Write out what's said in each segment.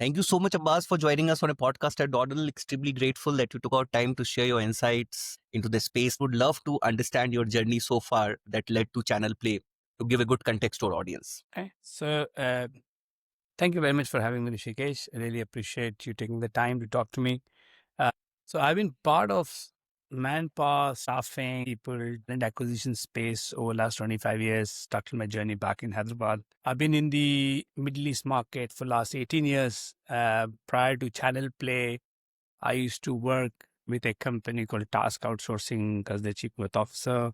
Thank you so much, Abbas, for joining us on a podcast at Dawdle. Extremely grateful that you took out time to share your insights into the space. Would love to understand your journey so far that led to Channel Play to give a good context to our audience. Okay. So, thank you very much for having me, Rishikesh. I really appreciate you taking the time to talk to me. Uh, so, I've been part of manpower, staffing, people, and acquisition space over the last 25 years. Started my journey back in Hyderabad. I've been in the Middle East market for the last 18 years. Prior to Channel Play, I used to work with a company called Task Outsourcing as the chief growth officer.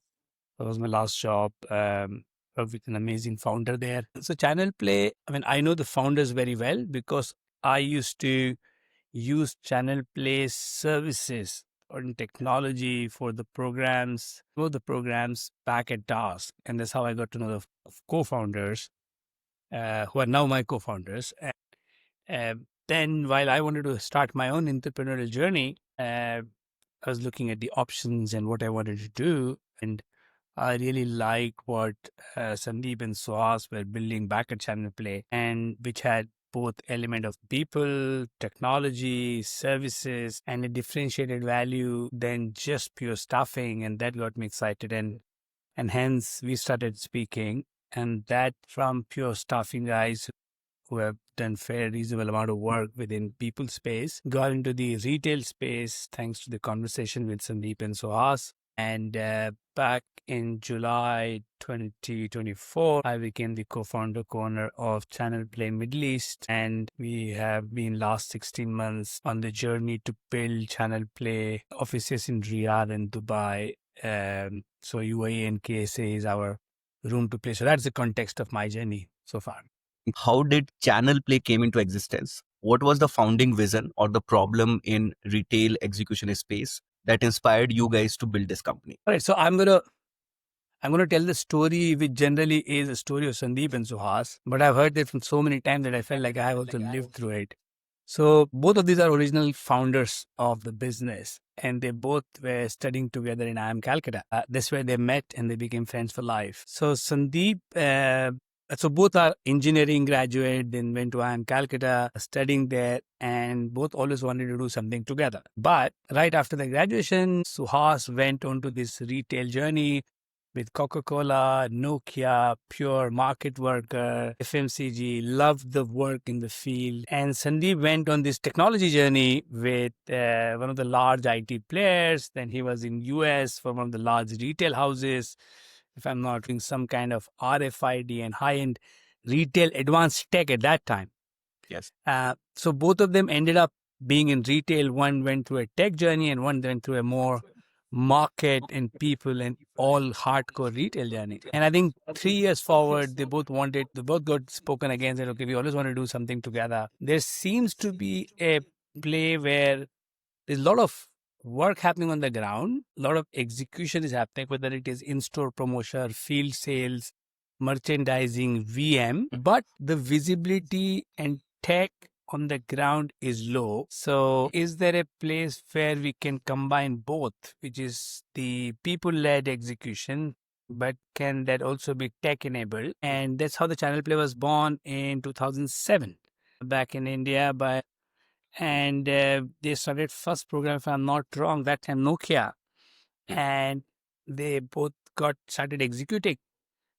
That was my last job. Worked with an amazing founder there. So Channel Play, I mean, I know the founders very well because I used to use Channel Play services or in technology for the programs, back at Task. And that's how I got to know the co-founders, who are now my co-founders. Then while I wanted to start my own entrepreneurial journey, I was looking at the options and what I wanted to do. And I really like what Sandeep and Suhas were building back at Channel Play, and which had both element of people, technology, services, and a differentiated value than just pure staffing. And that got me excited. And hence we started speaking. And that from pure staffing guys who have done fair reasonable amount of work within people space, got into the retail space thanks to the conversation with Sandeep and Suhas. And back in July 2024, I became the co-founder, co-owner of Channel Play Middle East. And we have been last 16 months on the journey to build Channel Play offices in Riyadh and Dubai. So UAE and KSA is our room to play. So that's the context of my journey so far. How did Channel Play came into existence? What was the founding vision or the problem in retail execution space that inspired you guys to build this company? All right, so I'm gonna tell the story, which generally is a story of Sandeep and Suhas, but I've heard it from so many times that I felt like I have also lived through it. So both of these are original founders of the business, and they both were studying together in IIM Calcutta. That's where they met, and they became friends for life. So Sandeep. So both are engineering graduate, then went to IIM Calcutta, studying there, and both always wanted to do something together. But right after the graduation, Suhas went on to this retail journey with Coca-Cola, Nokia, pure market worker, FMCG, loved the work in the field. And Sandeep went on this technology journey with one of the large IT players. Then he was in US for one of the large retail houses. If I'm not doing some kind of RFID and high-end retail advanced tech at that time. Yes. So both of them ended up being in retail. One went through a tech journey and one went through a more market and people and all hardcore retail journey. And I think 3 years forward, they both got spoken again, said, okay, we always want to do something together. There seems to be a play where there's a lot of work happening on the ground, a lot of execution is happening, whether it is in-store promotion, field sales, merchandising, VM, but the visibility and tech on the ground is low. So is there a place where we can combine both, which is the people-led execution, but can that also be tech-enabled? And that's how the Channel Play was born in 2007 back in India and they started first program, if I'm not wrong, that time Nokia. And they both started executing.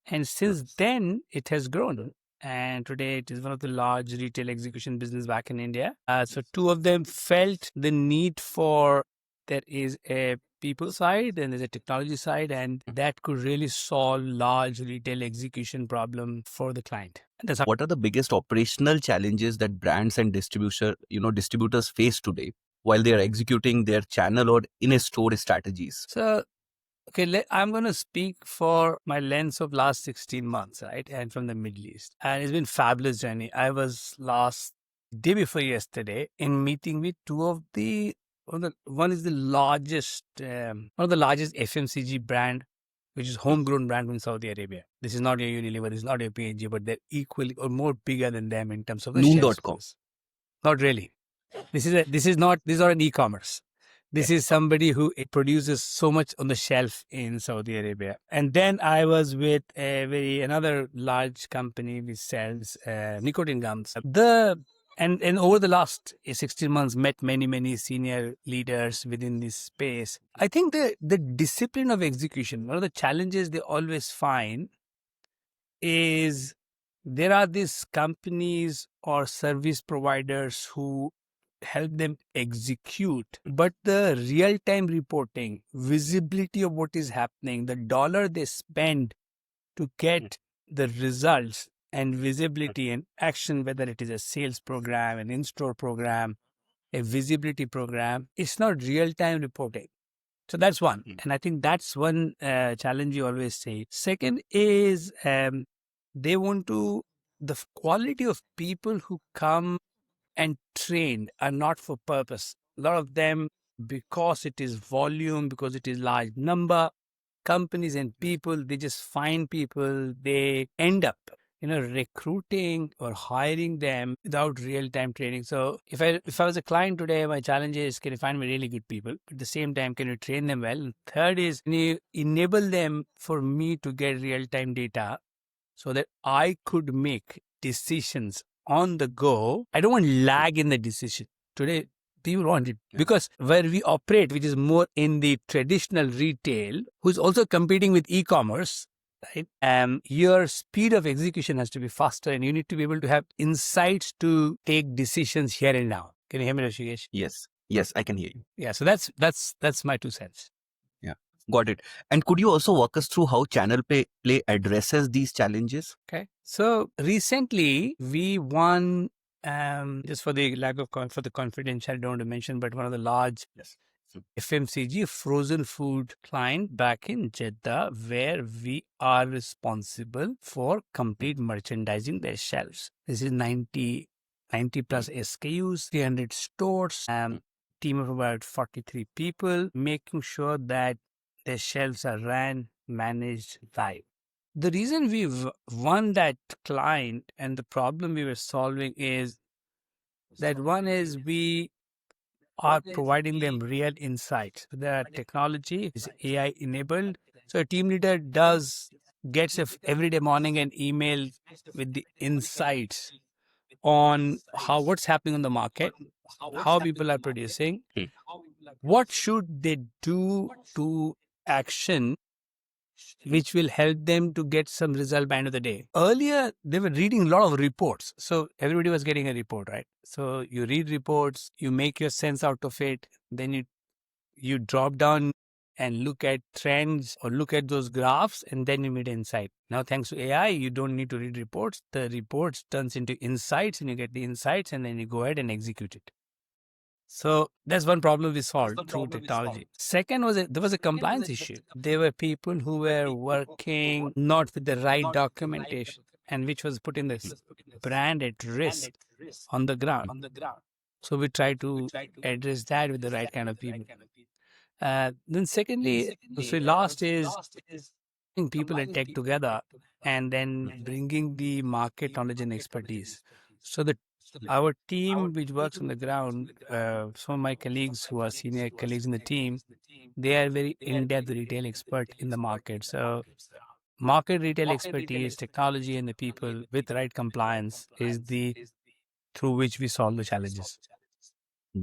And since then, it has grown. And today, it is one of the large retail execution business back in India. So two of them felt the need for, there is a people side and there's a technology side, and that could really solve large retail execution problem for the client. What are the biggest operational challenges that brands and distributors face today while they are executing their channel or in-store strategies? So, okay, I'm going to speak for my lens of last 16 months, right? And from the Middle East. And it's been fabulous journey. I was day before yesterday in meeting with one is the largest, one of the largest FMCG brand, which is homegrown brand in Saudi Arabia. This is not your Unilever, this is not your P&G, but they're equally or more bigger than them in terms of the shelf Noon.com. space. Not really. This is not an e-commerce. This is somebody who produces so much on the shelf in Saudi Arabia. And then I was with another large company which sells nicotine gums. and over the last 16 months, met many senior leaders within this space. I think the discipline of execution, one of the challenges they always find is there are these companies or service providers who help them execute, but the real-time reporting, visibility of what is happening, the dollar they spend to get the results and visibility and action, whether it is a sales program, an in-store program, a visibility program, it's not real-time reporting. So that's one. And I think that's one challenge you always say. Second is they want to, the quality of people who come and train are not for purpose. A lot of them, because it is volume, because it is large number, companies and people, they just find people, they end up recruiting or hiring them without real-time training. So if I was a client today, my challenge is, can you find me really good people? At the same time, can you train them well? And third is, can you enable them for me to get real-time data so that I could make decisions on the go? I don't want lag in the decision. Today, people want it because where we operate, which is more in the traditional retail, who's also competing with e-commerce, right? Your speed of execution has to be faster, and you need to be able to have insights to take decisions here and now. Can you hear me, Rishikesh? Yes, I can hear you. Yeah, so that's my 2 cents. Yeah, got it. And could you also walk us through how channel play addresses these challenges? Okay. So recently we won, just for the lack of for the confidential, I don't want to mention, but one of the large FMCG frozen food client back in Jeddah, where we are responsible for complete merchandising their shelves. This is 90 plus SKUs, 300 stores, team of about 43 people, making sure that their shelves are ran, managed, live. The reason we've won that client and the problem we were solving is that one is we are providing them real insights. The technology is AI enabled. So a team leader gets every day morning an email with the insights on what's happening on the market, how people are producing, what should they do to action which will help them to get some result by end of the day. Earlier, they were reading a lot of reports. So everybody was getting a report, right? So you read reports, you make your sense out of it, then you drop down and look at trends or look at those graphs, and then you made insight. Now, thanks to AI, you don't need to read reports. The reports turns into insights, and you get the insights, and then you go ahead and execute it. So that's one problem we solved through technology. Second was there was a compliance issue. There were people who were working not with the right documentation, and which was putting this brand at risk on the ground. So we try to address that with the right kind of people. Then secondly, so last is bringing people and tech together and then bringing the market knowledge and expertise. So our team, which works on the ground, some of my colleagues who are senior colleagues in the team, they are very in-depth retail expert in the market. So market retail expertise, technology, and the people with the right compliance is the through which we solve the challenges.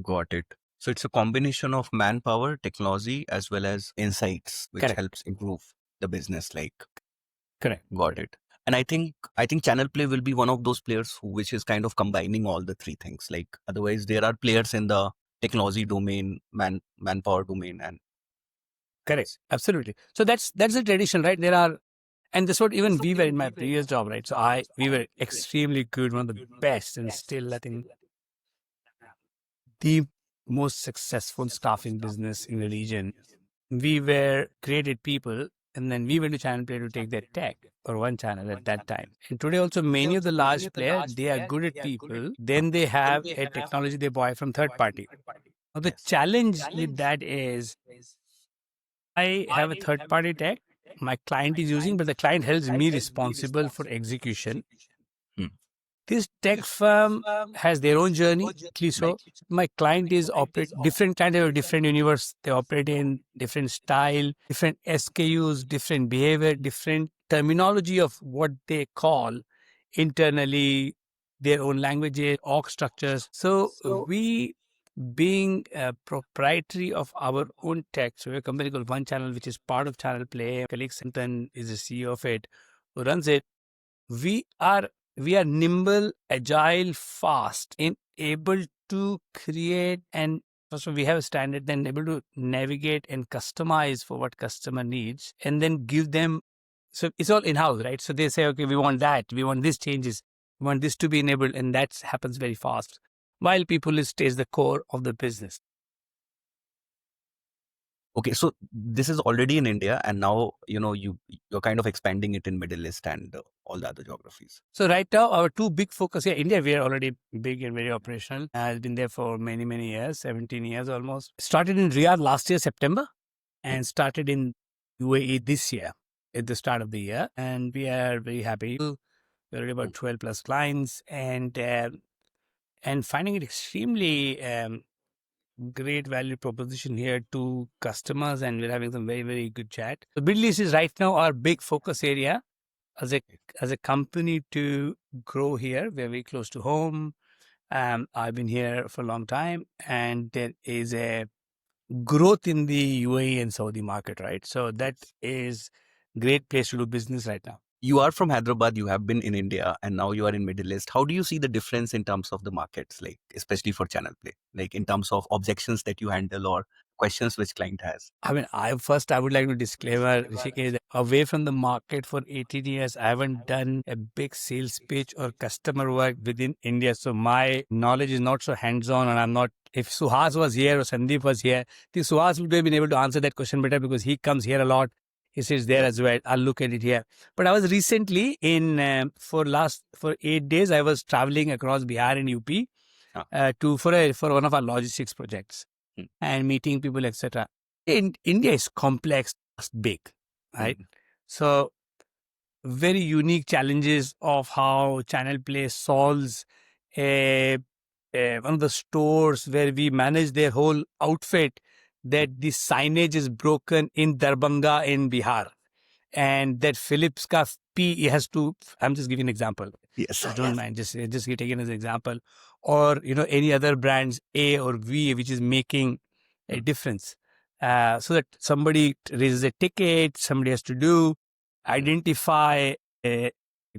Got it. So it's a combination of manpower, technology, as well as insights, which Correct. helps improve the business. Correct. Got it. And I think channel play will be one of those players which is kind of combining all the three things. Like otherwise, there are players in the technology domain, manpower domain, and Correct. Absolutely. So that's the tradition, right? There are, and that's what even we were in my previous job, right? So we were extremely good, one of the best, and still I think the most successful staffing business in the region. We were created people, and then we went to channel play to take their tech or one channel at that time. And today also many of the large players, they are good at people. Then they have a technology they buy from third party. Now the challenge with that is I have a third party tech my client is using, but the client holds me responsible for execution. This tech firm has their own journey. So my client is different kind of different universe. They operate in different style, different SKUs, different behavior, different terminology of what they call internally their own languages, org structures. So we, being proprietary of our own tech, so we're a company called One Channel, which is part of Channel Play. Colleague Santan is the CEO of it, who runs it. We are nimble, agile, fast, and able to create, and first of all, we have a standard, then able to navigate and customize for what customer needs, and then give them. So it's all in-house, right? So they say, okay, we want that, we want these changes, we want this to be enabled, and that happens very fast. While people stays the core of the business. Okay, so this is already in India, and now you're kind of expanding it in Middle East and all the other geographies. So right now, our two big focus here, India, we are already big and very operational. Has been there for many, many years, 17 years almost. Started in Riyadh last year, September, and started in UAE this year, at the start of the year. And we are very happy. We're already about 12 plus clients, and finding it extremely great value proposition here to customers, and we're having some very, very good chat. So Middle East is right now our big focus area as a company to grow here. We're very close to home. I've been here for a long time, and there is a growth in the UAE and Saudi market, right? So that is great place to do business right now. You are from Hyderabad, you have been in India, and now you are in Middle East. How do you see the difference in terms of the markets, like especially for Channel Play, like in terms of objections that you handle or questions which client has? I mean, I would like to disclaimer, Rishikesh, that away from the market for 18 years, I haven't done a big sales pitch or customer work within India. So my knowledge is not so hands-on, and I'm not. If Suhas was here or Sandeep was here, I think Suhas would have been able to answer that question better because he comes here a lot. He sits there as well. I'll look at it here. But I was recently for 8 days, I was traveling across Bihar and UP for one of our logistics projects and meeting people, etc. In India is complex, big, right? So very unique challenges of how Channel Play solves one of the stores where we manage their whole outfit, that the signage is broken in Darbhanga in Bihar, and that Philips ka P has to. I'm just giving an example. Yes, Don't mind. Just taking as an example, or any other brands A or V which is making a difference. So that somebody raises a ticket, somebody has to do identify. A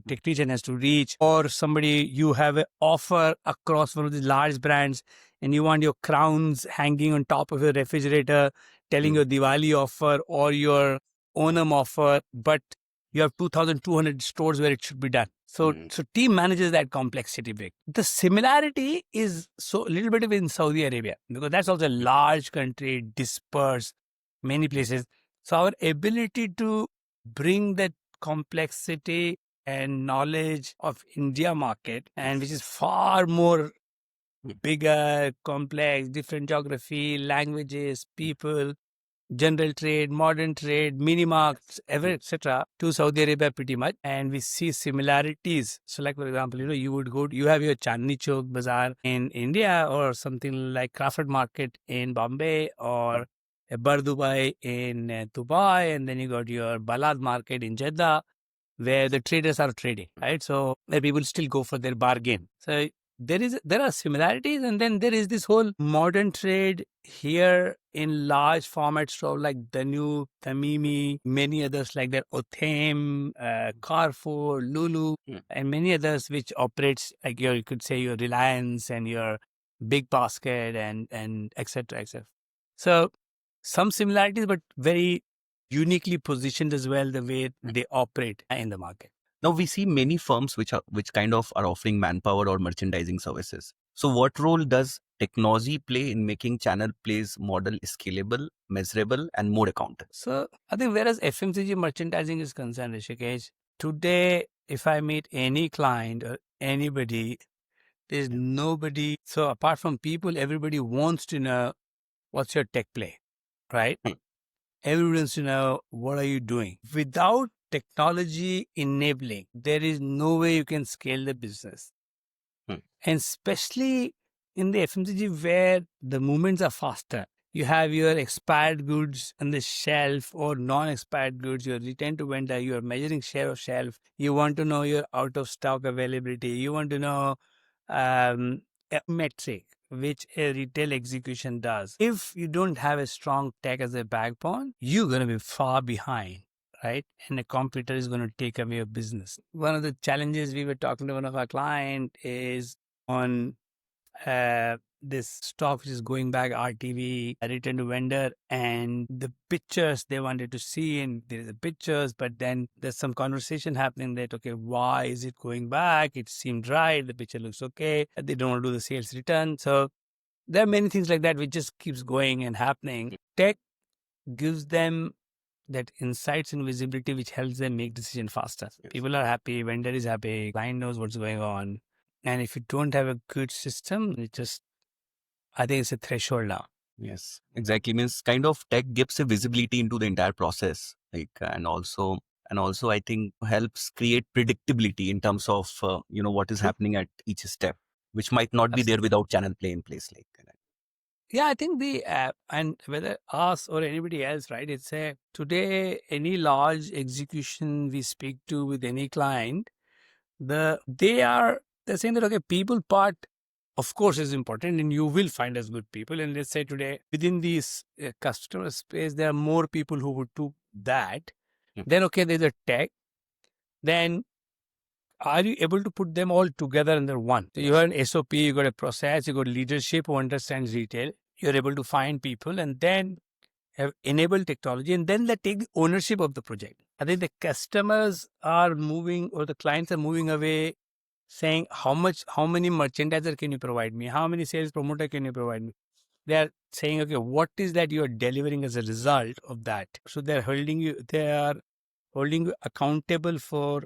technician has to reach, or somebody, you have an offer across one of these large brands and you want your crowns hanging on top of your refrigerator telling your Diwali offer or your Onam offer, but you have 2,200 stores where it should be done. So team manages that complexity big. The similarity is so a little bit of in Saudi Arabia, because that's also a large country, dispersed, many places. So our ability to bring that complexity and knowledge of India market, and which is far more bigger, complex, different geography, languages, people, general trade, modern trade, mini markets, etc. to Saudi Arabia pretty much. And we see similarities. So like, for example, you have your Chandni Chowk Bazaar in India, or something like Crawford Market in Bombay, or a Bar Dubai in Dubai, and then you got your Balad Market in Jeddah, where the traders are trading, right? So the people still go for their bargain. So there are similarities, and then there is this whole modern trade here in large format store like Danu, Tamimi, many others like that, Othem, Carrefour, Lulu, and many others which operates like you could say your Reliance and your Big Basket and etc. etc. So some similarities, but very uniquely positioned as well, the way they operate in the market. Now we see many firms which kind of are offering manpower or merchandising services. So what role does technology play in making Channel Play's model scalable, measurable, and more accountable? So I think whereas FMCG merchandising is concerned, Rishikesh, today if I meet any client or anybody, there's nobody. So apart from people, everybody wants to know what's your tech play, right? Everyone wants to know what are you doing. Without technology enabling, there is no way you can scale the business. And especially in the FMCG where the movements are faster. You have your expired goods on the shelf or non-expired goods. You return to vendor. You are measuring share of shelf. You want to know your out of stock availability. You want to know a metric which a retail execution does. If you don't have a strong tech as a backbone, you're going to be far behind, right? And a competitor is going to take away your business. One of the challenges we were talking to one of our client is on this stock which is going back RTV, return to vendor, and the pictures they wanted to see, and there is the pictures, but then there's some conversation happening that, okay, why is it going back? It seemed right, the picture looks okay, they don't want to do the sales return. So there are many things like that which just keeps going and happening. Tech gives them that insights and visibility which helps them make decision faster. Yes. People are happy, vendor is happy, client knows what's going on. And if you don't have a good system, it just, I think it's a threshold now. Yes, exactly. Means kind of tech gives a visibility into the entire process, like, and also I think helps create predictability in terms of what is happening at each step, which might not be there without channel play in place. Like, yeah, I think the app, and whether us or anybody else, right? It's a today any large execution we speak to with any client, they're saying that, okay, people part of course is important, and you will find us good people. And let's say today within this customer space there are more people who would do that. Then okay, there's a tech. Then are you able to put them all together under one? So you have an SOP, you got a process, you got leadership who understands retail. You're able to find people and then have enabled technology, and then they take the ownership of the project. I think the customers are moving, or the clients are moving away saying, how many merchandiser can you provide me? How many sales promoter can you provide me? They are saying, okay, what is that you are delivering as a result of that? So they are holding you accountable for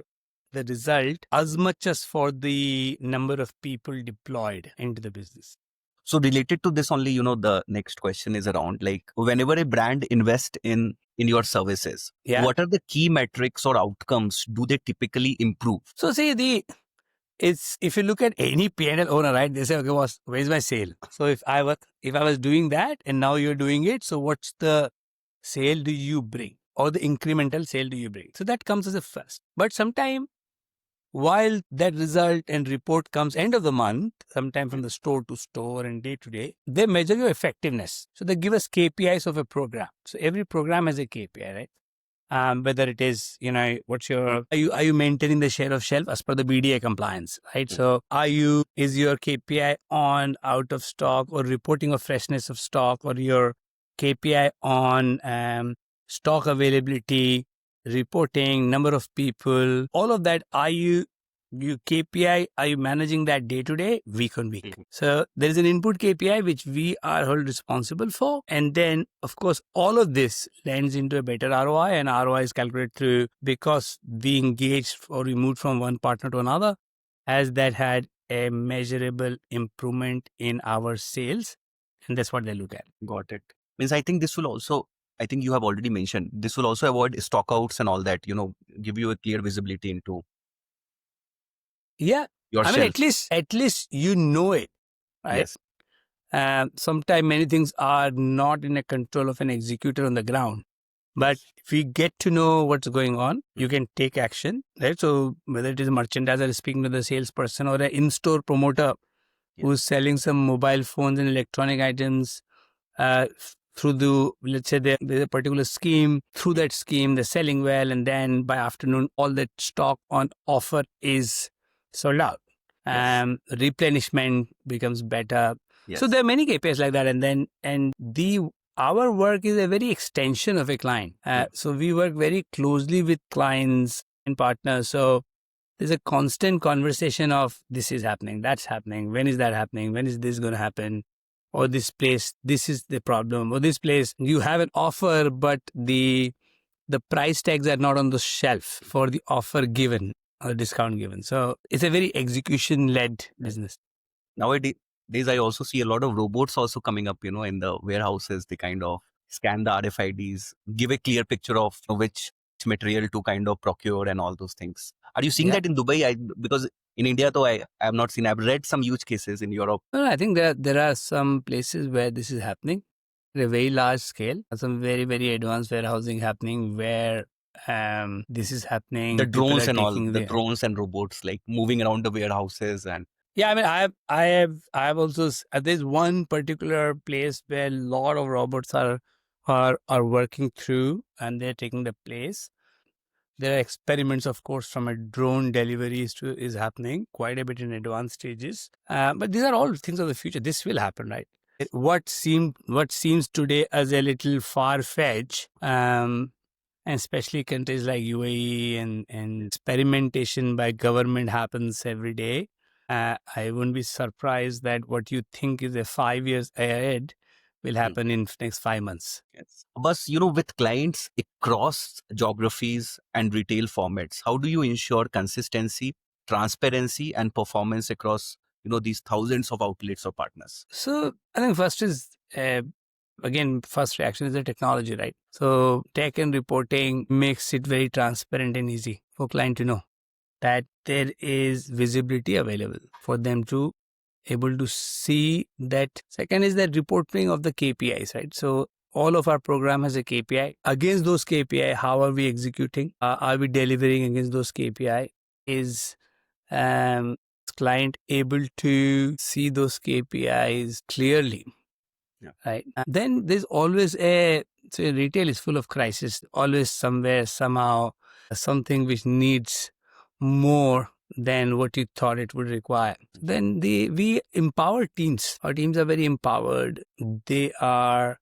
the result as much as for the number of people deployed into the business. so related to this only, the next question is around, like, whenever a brand invests in your services, what are the key metrics or outcomes do they typically improve? So see, it's if you look at any P&L owner, right? They say, okay, where's my sale? So if I was doing that and now you're doing it, so what's the sale do you bring, or the incremental sale do you bring? So that comes as a first. But sometime while that result and report comes end of the month, sometime from the store to store and day to day, they measure your effectiveness. So they give us KPIs of a program. So every program has a KPI, right? Whether it is, what's your, are you maintaining the share of shelf as per the BDA compliance, right? So is your KPI on out of stock or reporting of freshness of stock, or your KPI on stock availability, reporting, number of people, all of that, you KPI, are you managing that day to day, week on week? So there is an input KPI which we are held responsible for. And then, of course, all of this lands into a better ROI, and ROI is calculated through, because we engaged or we moved from one partner to another, as that had a measurable improvement in our sales. And that's what they look at. Got it. Means I think this will also, I think you have already mentioned, this will also avoid stockouts and all that, give you a clear visibility into your shelf. Mean, at least you know it, right? Yes. Sometimes many things are not in the control of an executor on the ground. But if we get to know what's going on, you can take action, right? So whether it is a merchandiser speaking to the salesperson, or an in-store promoter who's selling some mobile phones and electronic items, through let's say there's a particular scheme, through that scheme, they're selling well, and then by afternoon, all that stock on offer is sold out. Replenishment becomes better. So there are many KPIs like that. And our work is a very extension of a client. So we work very closely with clients and partners. So there's a constant conversation of, this is happening, that's happening, when is that happening, when is this going to happen, or this place, this is the problem, or this place, you have an offer, but the price tags are not on the shelf for the offer given or discount given. So it's a very execution-led business. Nowadays, I also see a lot of robots also coming up, in the warehouses. They kind of scan the RFIDs, give a clear picture of which material to kind of procure and all those things. Are you seeing that in Dubai? Because in India, though, I have not seen. I've read some huge cases in Europe. No, I think there are some places where this is happening. a very large scale, some very, very advanced warehousing happening where this is happening. The People drones are and all, taking the drones and robots like moving around the warehouses and yeah, I mean, I have also there's one particular place where a lot of robots are working through, and they're taking the place. There are experiments, of course, from a drone deliveries to is happening quite a bit in advanced stages. But these are all things of the future. This will happen, right? What seems today as a little far fetched, and especially countries like UAE and experimentation by government happens every day. I wouldn't be surprised that what you think is a 5 years ahead will happen in next 5 months. yes. But with clients across geographies and retail formats, how do you ensure consistency, transparency, and performance across these thousands of outlets or partners? So I think first is again, first reaction is the technology, right? So tech and reporting makes it very transparent and easy for client to know that there is visibility available for them to able to see that. Second is that reporting of the KPIs, right? So all of our program has a KPI. Against those KPI, how are we executing? Are we delivering against those KPI? Is um, client able to see those KPIs clearly? Yeah. Right. Then there's always so retail is full of crisis. Always somewhere, somehow, something which needs more than what you thought it would require. Then we empower teams. Our teams are very empowered. They are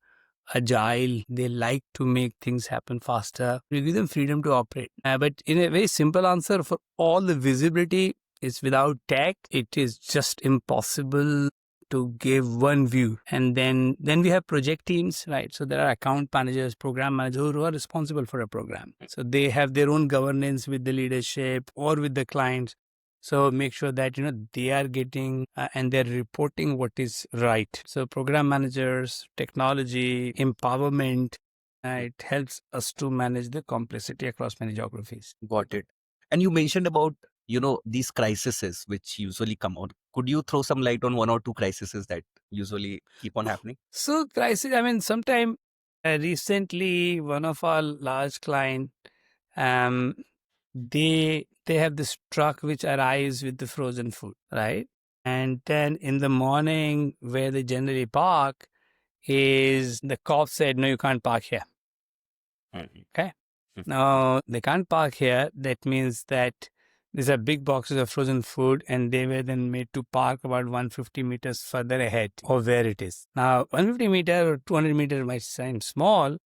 agile. They like to make things happen faster. We give them freedom to operate. But in a very simple answer, for all the visibility, is without tech, it is just impossible to give one view. And then we have project teams, right? So there are account managers, program managers who are responsible for a program. So they have their own governance with the leadership or with the clients. So make sure that they are getting and they're reporting what is right. So program managers, technology, empowerment, it helps us to manage the complexity across many geographies. Got it. And you mentioned about these crises which usually come out. Could you throw some light on one or two crises that usually keep on happening? So crisis, I mean, sometime recently, one of our large client, um, they have this truck which arrives with the frozen food, right? And then in the morning, where they generally park, is the cop said, no, you can't park here. Okay. Now, they can't park here. That means that these are big boxes of frozen food, and they were then made to park about 150 meters further ahead of where it is. Now, 150 meter or 200 meter might seem small,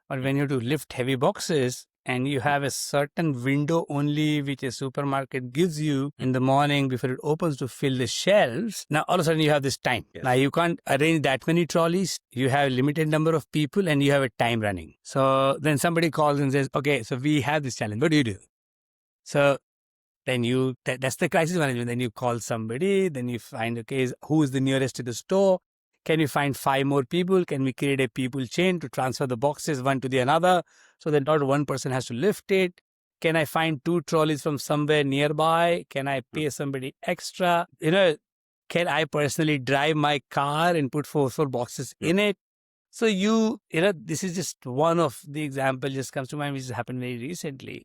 but when you have to lift heavy boxes and you have a certain window only which a supermarket gives you in the morning before it opens to fill the shelves, now all of a sudden you have this time. Yes. Now you can't arrange that many trolleys. You have a limited number of people and you have a time running. So then somebody calls and says, okay, so we have this challenge. What do you do? So then that's the crisis management. Then you call somebody, then you find, okay, who is the nearest to the store? Can you find 5 more people? Can we create a people chain to transfer the boxes one to the another so that not one person has to lift it? Can I find 2 trolleys from somewhere nearby? Can I pay somebody extra? Can I personally drive my car and put 4 boxes in it? So this is just one of the examples just comes to mind, which has happened very recently.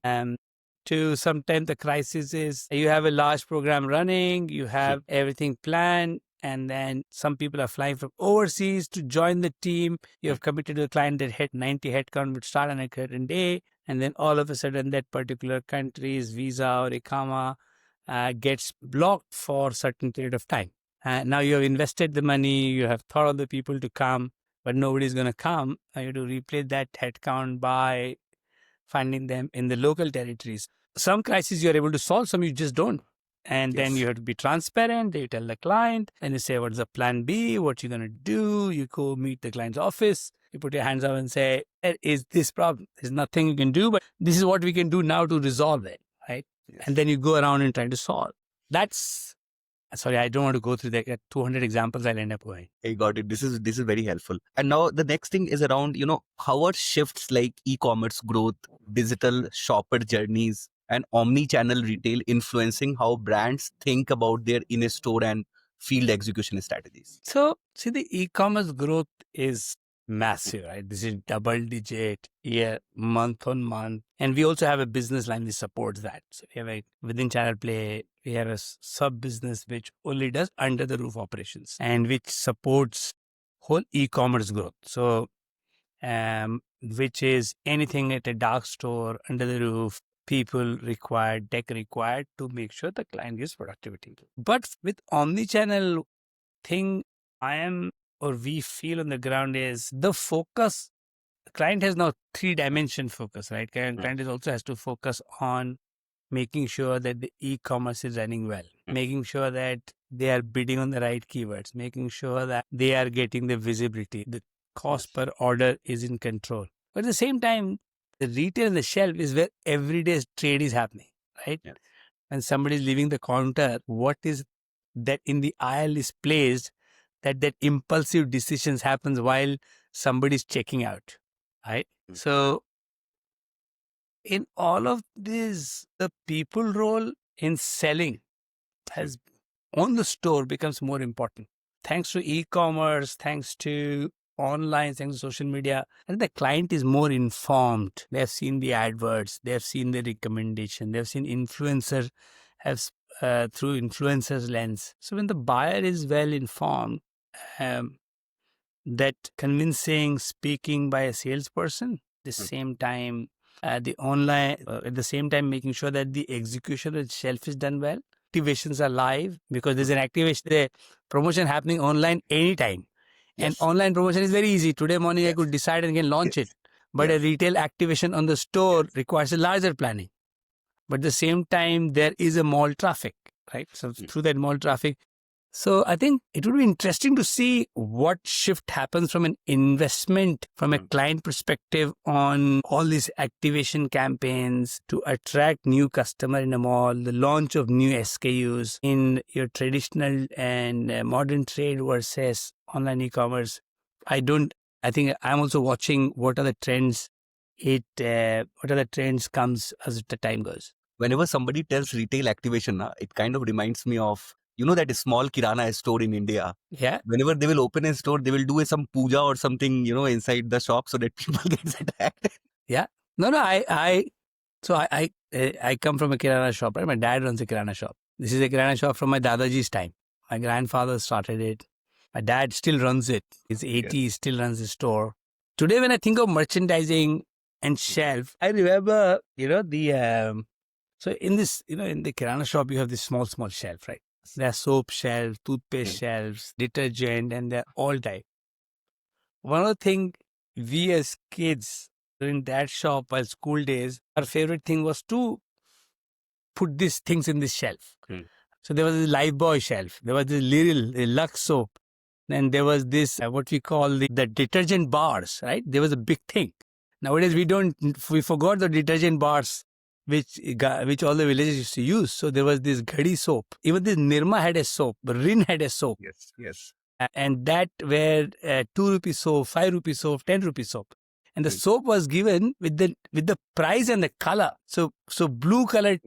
To sometimes the crisis is you have a large program running, you have everything planned, and then some people are flying from overseas to join the team. You have committed to the client that 90 headcount would start on a certain day, and then all of a sudden that particular country's visa or ikama gets blocked for a certain period of time. Now you have invested the money, you have thought of the people to come, but nobody's going to come. You have to replace that headcount by finding them in the local territories. Some crises you are able to solve, some you just don't. And then you have to be transparent. They tell the client, and you say, what's the plan B? What you're going to do? You go meet the client's office. You put your hands up and say, there is this problem. There's nothing you can do, but this is what we can do now to resolve it, right? Yes. And then you go around and try to solve. Sorry, I don't want to go through the 200 examples. I'll end up going. I got it. This is very helpful. And now the next thing is around, how are shifts like e-commerce growth, digital shopper journeys, and omni-channel retail influencing how brands think about their in-store and field execution strategies? So, see, the e-commerce growth is massive, right? This is double digit year, month on month. And we also have a business line that supports that. So we have within Channel Play, we have a sub business which only does under the roof operations and which supports whole e-commerce growth. So, which is anything at a dark store, under the roof, people required, tech required to make sure the client gets productivity. But with omnichannel thing, we feel on the ground is the focus. Client has now 3-dimension focus, right? Client is also has to focus on making sure that the e-commerce is running well, making sure that they are bidding on the right keywords, making sure that they are getting the visibility, the cost per order is in control. But at the same time, the retail and the shelf is where everyday trade is happening, right? Yes. When somebody is leaving the counter, what is that in the aisle is placed, that impulsive decisions happens while somebody's checking out, right? So in all of this, the people role in selling has on the store becomes more important. Thanks to e-commerce, thanks to online, thanks to social media, and the client is more informed. They have seen the adverts, they have seen the recommendation, they have seen influencers through influencers lens. So when the buyer is well informed, that convincing speaking by a salesperson, the same time the online at the same time making sure that the execution itself is done well. Activations are live because there's an activation, the promotion happening online anytime. And online promotion is very easy. Today morning I could decide and can launch it. But a retail activation on the store requires a larger planning. But at the same time, there is a mall traffic, right? So through that mall traffic. So I think it would be interesting to see what shift happens from an investment, from a client perspective on all these activation campaigns to attract new customer in a mall, the launch of new SKUs in your traditional and modern trade versus online e-commerce. I think I'm also watching what are the trends. What are the trends comes as the time goes. Whenever somebody tells retail activation, it kind of reminds me of, that small kirana store in India. Yeah. Whenever they will open a store, they will do some puja or something, inside the shop so that people get attacked. Yeah. No, I come from a kirana shop, right? My dad runs a kirana shop. This is a kirana shop from my dadaji's time. My grandfather started it. My dad still runs it. He's 80, he still runs the store. Today, when I think of merchandising and shelf, I remember, so in this, in the kirana shop, you have this small shelf, right? There are soap shelves, toothpaste shelves, detergent, and they're all type. One of the things we as kids in that shop while school days, our favorite thing was to put these things in this shelf. So there was this Lifebuoy shelf. There was this little Lux soap. And there was this, what we call the detergent bars, right? There was a big thing. Nowadays, we forgot the detergent bars, which all the villages used to use. So there was this Ghadi soap. Even this Nirma had a soap. Rin had a soap. Yes. And that were 2 rupee soap, 5 rupee soap, 10 rupee soap. And the soap was given with the price and the color. So blue color,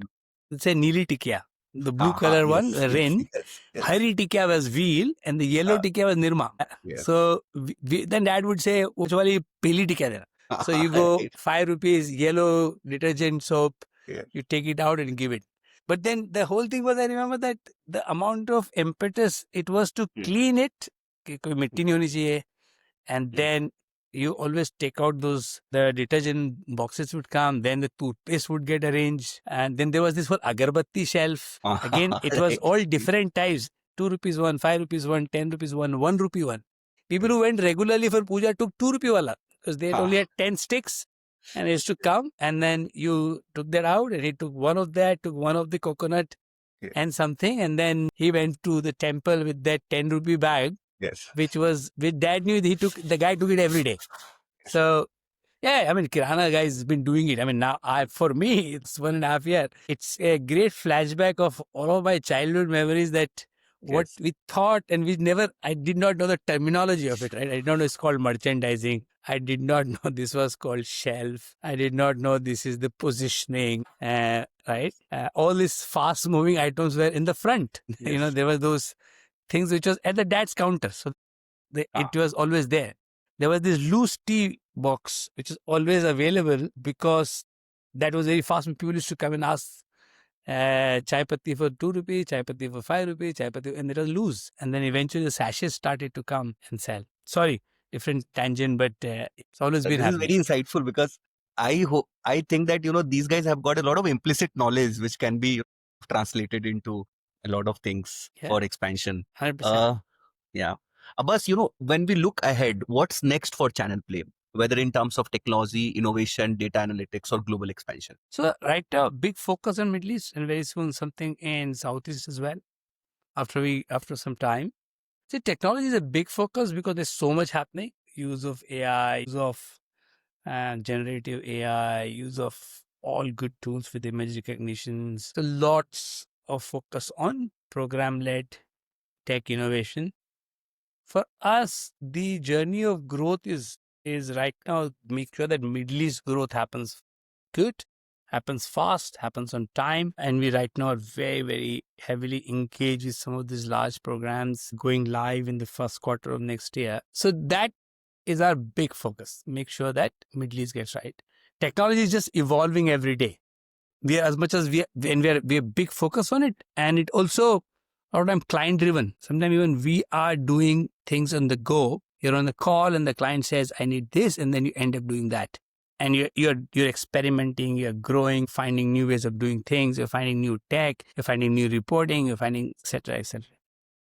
let's say Neeli Tikya. The blue color one, Rin. Hari Tikya was Wheel and the yellow Tikya was Nirma. So then dad would say, "Uchwali Peli Tikya dena." So you go 5 rupees, yellow detergent soap, you take it out and give it. But then the whole thing was, I remember that the amount of impetus it was to clean it, and then you always take out the detergent boxes would come, then the toothpaste would get arranged, and then there was this whole agarbatti shelf. Again, it was all different types, 2 rupees one, 5 rupees one, 10 rupees one, 1 rupee one. People who went regularly for puja took 2 rupee wala, because they only had 10 sticks. And it used to come, and then you took that out, and he took one of that, took one of the coconut and something, and then he went to the temple with that 10 rupee bag, which dad knew the guy took it every day. So, yeah, I mean, Kirana guy has been doing it. I mean, now, for me, it's 1.5 years. It's a great flashback of all of my childhood memories that what we thought, and I did not know the terminology of it, right? I did not know it's called merchandising. I did not know this was called shelf. I did not know this is the positioning, right? All these fast moving items were in the front. There were those things which was at the dad's counter. So it was always there. there was this loose tea box, which is always available because that was very fast. When people used to come and ask, chai patti for 2 rupees, chai patti for 5 rupees, chai patti, and it was loose. And then eventually the sachets started to come and sell. Sorry, different tangent, but it's always been This is happening. very insightful because I think that these guys have got a lot of implicit knowledge which can be translated into a lot of things Yeah. for expansion. 100%. Yeah. Abbas, when we look ahead, what's next for Channel Play, whether in terms of technology, innovation, data analytics, or global expansion? So right now, big focus on Middle East, and very soon something in Southeast as well. After some time, see, technology is a big focus because there's so much happening. Use of AI, use of generative AI, use of all good tools with image recognition. So lots of focus on program-led tech innovation. For us, the journey of growth is right now make sure that Middle East growth happens good, happens fast, happens on time. And we right now are very, very heavily engaged with some of these large programs going live in the first quarter of next year. So that is our big focus. Make sure that Middle East gets right. Technology is just evolving every day. We are, as much as we are big focus on it, and it also a lot of time client driven. Sometimes even we are doing things on the go. You're on the call and the client says, I need this, and then you end up doing that. And you're experimenting, you're growing, finding new ways of doing things, you're finding new tech, you're finding new reporting, you're finding et cetera, et cetera.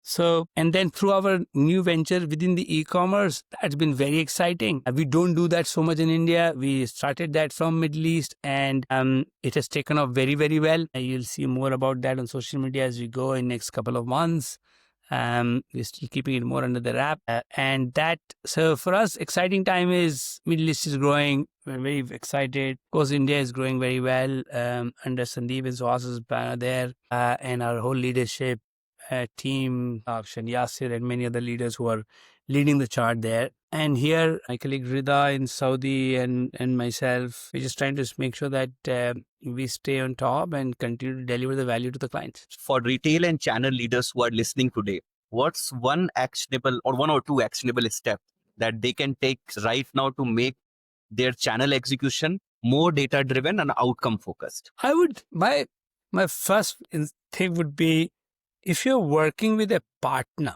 So, and then through our new venture within the e-commerce, that's been very exciting. We don't do that so much in India. We started that from Middle East, and it has taken off very, very well. You'll see more about that on social media as we go in next couple of months. We're still keeping it more under the wrap. So for us, exciting time is Middle East is growing. We're very excited. Of course, India is growing very well under Sandeep and Suhas's banner there, and our whole leadership team, Akshan, Yasir, and many other leaders who are leading the chart there. And here, my colleague Rida in Saudi and myself, we're just trying to make sure that we stay on top and continue to deliver the value to the clients. For retail and channel leaders who are listening today, what's one actionable or one or two actionable steps that they can take right now to make their channel execution more data driven and outcome focused? I would, my first thing would be, if you're working with a partner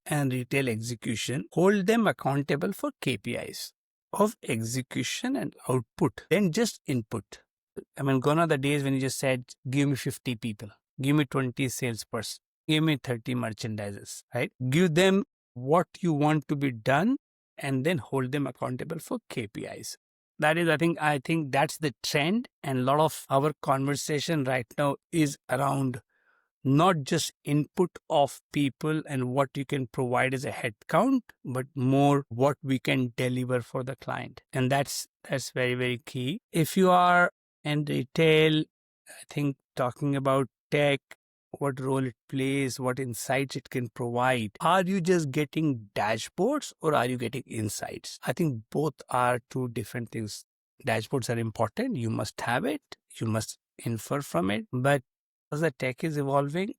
and retail execution, hold them accountable for KPIs of execution and output, then just input. I mean, gone are the days when you just said, give me 50 people, give me 20 salesperson, give me 30 merchandisers, right? Give them what you want to be done and then hold them accountable for KPIs. That is, I think that's the trend. And a lot of our conversation right now is around not just input of people and what you can provide as a head count, but more what we can deliver for the client. And that's very, very key. If you are in retail, I think talking about tech, what role it plays, what insights it can provide. Are you just getting dashboards or are you getting insights? I think both are two different things. Dashboards are important. You must have it. You must infer from it. But as the tech is evolving,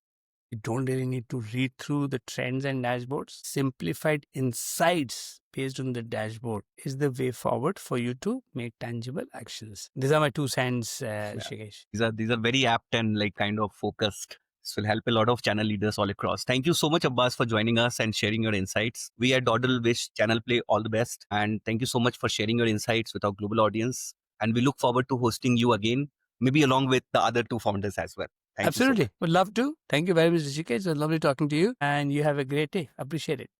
you don't really need to read through the trends and dashboards. Simplified insights based on the dashboard is the way forward for you to make tangible actions. These are my 2 cents, Rishikesh. These are very apt and kind of focused. This will help a lot of channel leaders all across. Thank you so much, Abbas, for joining us and sharing your insights. We at Dawdle wish Channel Play all the best. And thank you so much for sharing your insights with our global audience. And we look forward to hosting you again, maybe along with the other 2 founders as well. Thank you so Absolutely. much. Would love to. Thank you very much, Rishikesh. It was lovely talking to you. And you have a great day. Appreciate it.